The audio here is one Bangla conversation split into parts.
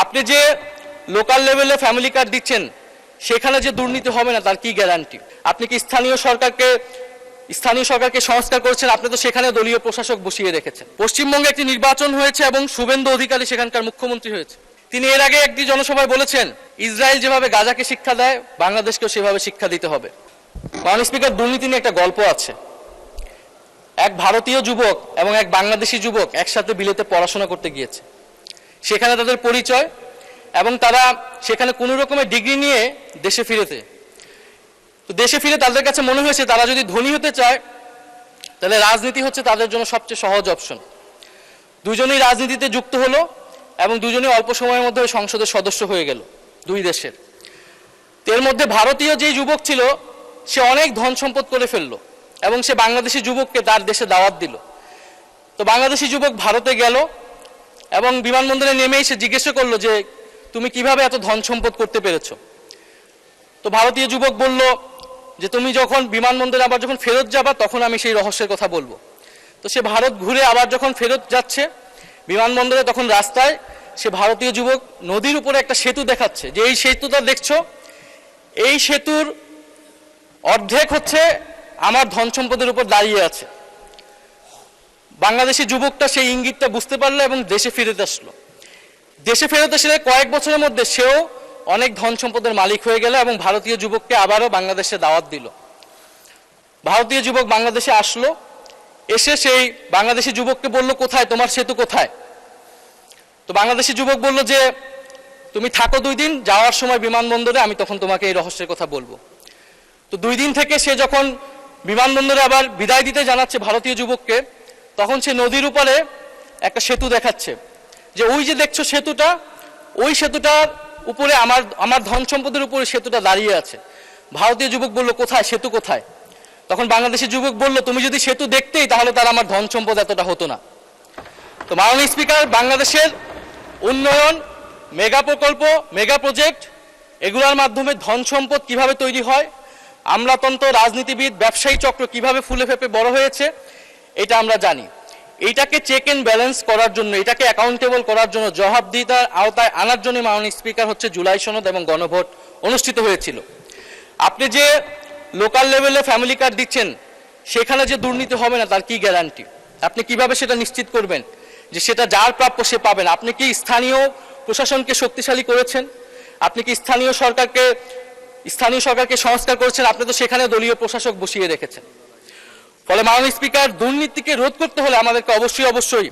আপনি যে লোকাল লেভেলে ফ্যামিলি কার্ড দিচ্ছেন সেখানে যে দুর্নীতি হবে না তার কি গ্যারান্টি? আপনি কি স্থানীয় সরকারকে সংস্কার করেছেন? আপনি তো সেখানে দলীয় প্রশাসক বসিয়ে রেখেছেন। পশ্চিমবঙ্গে একটি নির্বাচন হয়েছে এবং শুভেন্দু অধিকারী সেখানকার মুখ্যমন্ত্রী হয়েছে। তিনি এর আগে একটি জনসভায় বলেছেন, ইসরায়েল যেভাবে গাজাকে শিক্ষা দেয় বাংলাদেশকেও সেভাবে শিক্ষা দিতে হবে। মাননীয় স্পিকার, দুর্নীতি নিয়ে একটা গল্প আছে। এক ভারতীয় যুবক এবং এক বাংলাদেশি যুবক একসাথে বিলেতে পড়াশোনা করতে গিয়েছে। সেখানে তাদের পরিচয় এবং তারা সেখানে কোনো রকমের ডিগ্রি নিয়ে দেশে ফিরে তাদের কাছে মনে হয়েছে তারা যদি ধনী হতে চায় তাহলে রাজনীতি হচ্ছে তাদের জন্য সবচেয়ে সহজ অপশন। দুজনেই রাজনীতিতে যুক্ত হলো এবং দুজনেই অল্প সময়ের মধ্যে সংসদের সদস্য হয়ে গেল দুই দেশের। এর মধ্যে ভারতীয় যে যুবক ছিল সে অনেক ধন সম্পদ করে ফেললো এবং সে বাংলাদেশি যুবককে তার দেশে দাওয়াত দিল। তো বাংলাদেশি যুবক ভারতে গেল এবং বিমানবন্দরে নেমেই সে জিজ্ঞাসা করলো যে তুমি কিভাবে এত ধন সম্পদ করতে পেরেছো? তো ভারতীয় যুবক বলল যে তুমি যখন বিমানবন্দরে আবার যখন ফেরত যাবা তখন আমি সেই রহস্যের কথা বলবো। তো সে ভারত ঘুরে আবার যখন ফেরত যাচ্ছে বিমানবন্দরে, তখন রাস্তায় সে ভারতীয় যুবক নদীর উপরে একটা সেতু দেখাচ্ছে যে এই সেতুটা দেখছো, এই সেতুর অর্ধেক হচ্ছে আমার ধন সম্পদের উপর দাঁড়িয়ে আছে। বাংলাদেশি যুবকটা সেই ইঙ্গিতটা বুঝতে পারলো এবং দেশে ফেরত আসলো। দেশে ফেরত এসে কয়েক বছরের মধ্যে সেও অনেক ধন সম্পদের মালিক হয়ে গেল এবং ভারতীয় যুবককে আবারও বাংলাদেশে দাওয়াত দিল। ভারতীয় যুবক বাংলাদেশে আসলো, এসে সেই বাংলাদেশি যুবককে বলল, কোথায় তোমার সেতু কোথায়? তো বাংলাদেশি যুবক বলল যে তুমি থাকো 2 দিন, যাওয়ার সময় বিমানবন্দরে আমি তখন তোমাকে এই রহস্যের কথা বলবো। তো 2 দিন থেকে সে যখন বিমানবন্দরে আবার বিদায় দিতে জানাচ্ছে ভারতীয় যুবককে, তখন সে নদীর উপরে একটা সেতু দেখাচ্ছে যে ওই যে দেখছো সেতুটা, ওই সেতুটার উপরে আমার ধন সম্পদের উপরে সেতুটা দাঁড়িয়ে আছে। ভারতীয় যুবক বলল, কোথায় সেতু কোথায়? তখন বাংলাদেশি যুবক বলল, তুমি যদি সেতু দেখতেই তাহলে তার আমার ধন সম্পদ এতটা হতো না। তো মাননীয় স্পিকার, বাংলাদেশের উন্নয়ন, মেগা প্রকল্প, মেগা প্রজেক্ট, এগুলোর মাধ্যমে ধন সম্পদ কিভাবে তৈরি হয়, আমলাতন্ত্র, রাজনীতিবিদ, ব্যবসায়ী চক্র কিভাবে ফুলে ফেপে বড় হয়েছে এটা আমরা জানি। এইটাকে চেক এন্ড ব্যালেন্স করার জন্য, এটাকে অ্যাকাউন্টেবল করার জন্য, জবাবদিহিতার আওতায় আনার জন্য মাননীয় স্পিকার হচ্ছে জুলাই সনদ এবং গণভোট অনুষ্ঠিত হয়েছিল। আপনি যে লোকাল লেভেলে ফ্যামিলি কার্ড দিচ্ছেন সেখানে যে দুর্নীতি হবে না তার কি গ্যারান্টি? আপনি কিভাবে সেটা নিশ্চিত করবেন যে সেটা যার প্রাপ্য সে পাবেন? আপনি কি স্থানীয় প্রশাসনকে শক্তিশালী করেছেন? আপনি কি স্থানীয় সরকারকে সংস্কার করেছেন? আপনি তো সেখানে দলীয় প্রশাসক বসিয়ে রেখেছেন। ফলে মাননীয় স্পিকার, দুর্নীতিকে রোধ করতে হলে আমাদেরকে অবশ্যই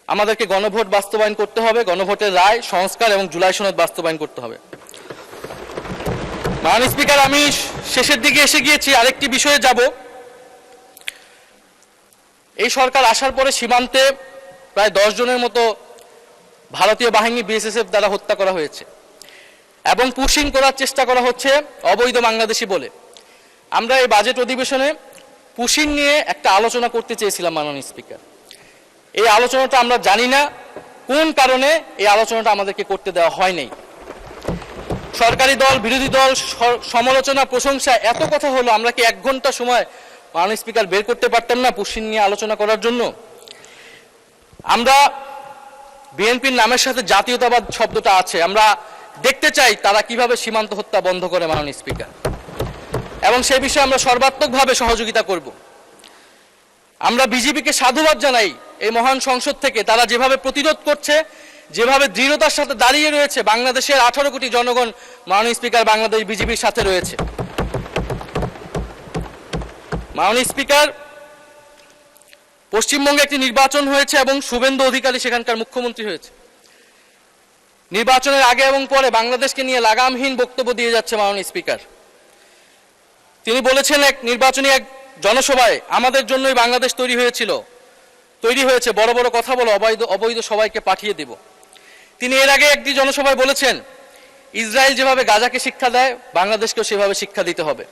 আমাদেরকে গণভোট বাস্তবায়ন করতে হবে, গণভোটের রায়, সংস্কার এবং জুলাই সনদ বাস্তবায়ন করতে হবে। মাননীয় স্পিকার, আমি শেষের দিকে এসে গিয়েছি, আরেকটি বিষয়ে যাব। এই সরকার আসার পরে সীমান্তে প্রায় 10 জনের মতো ভারতীয় বাহিনী বিএসএফ দ্বারা হত্যা করা হয়েছে এবং পুশিং করার চেষ্টা করা হচ্ছে অবৈধ বাংলাদেশি বলে। আমরা এই বাজেট অধিবেশনে পুশিং নিয়ে একটা আলোচনা করতে চেয়েছিলাম মাননীয় স্পিকার। এই আলোচনাটা আমরা জানি না কোন কারণে এই আলোচনাটা আমাদেরকে করতে দেওয়া হয়নি। সরকারি দল, বিরোধী দল, সমালোচনা, প্রশংসা, এত কথা হলো, আমরা কি 1 ঘন্টা সময় মাননীয় স্পিকার বের করতে পারতাম না পুশিং নিয়ে আলোচনা করার জন্য? আমরা বিএনপির নামের সাথে জাতীয়তাবাদ শব্দটা আছে, আমরা দেখতে চাই তারা কিভাবে সীমান্ত হত্যা বন্ধ করে মাননীয় স্পিকার, এবং সেই বিষয়ে আমরা সর্বাত্মকভাবে সহযোগিতা করব। আমরা বিজেপিকে সাধুবাদ জানাই এই মহান সংসদ থেকে, তারা যেভাবে প্রতিরোধ করছে, যেভাবে দৃঢ়তার সাথে দাঁড়িয়ে রয়েছে। বাংলাদেশের 18 কোটি জনগণ মাননীয় স্পিকার বাংলাদেশ বিজেপির সাথে রয়েছে। মাননীয় স্পিকার, পশ্চিমবঙ্গে একটি নির্বাচন হয়েছে এবং শুভেন্দু অধিকারী সেখানকার মুখ্যমন্ত্রী হয়েছে। নির্বাচনের আগে এবং পরে বাংলাদেশকে নিয়ে লাগামহীন বক্তব্য দিয়ে যাচ্ছে মাননীয় স্পিকার। তিনি বলেছেন এক জনসভায়, আমাদের জন্যই বাংলাদেশ তৈরি হয়েছে, বড় বড় কথা বলো, অবৈধ সবাইকে পাঠিয়ে দেব। তিনি এর আগে একটি জনসভায় বলেছেন, ইসরায়েল যেভাবে গাজাকে শিক্ষা দেয় বাংলাদেশকেও সেভাবে শিক্ষা দিতে হবে।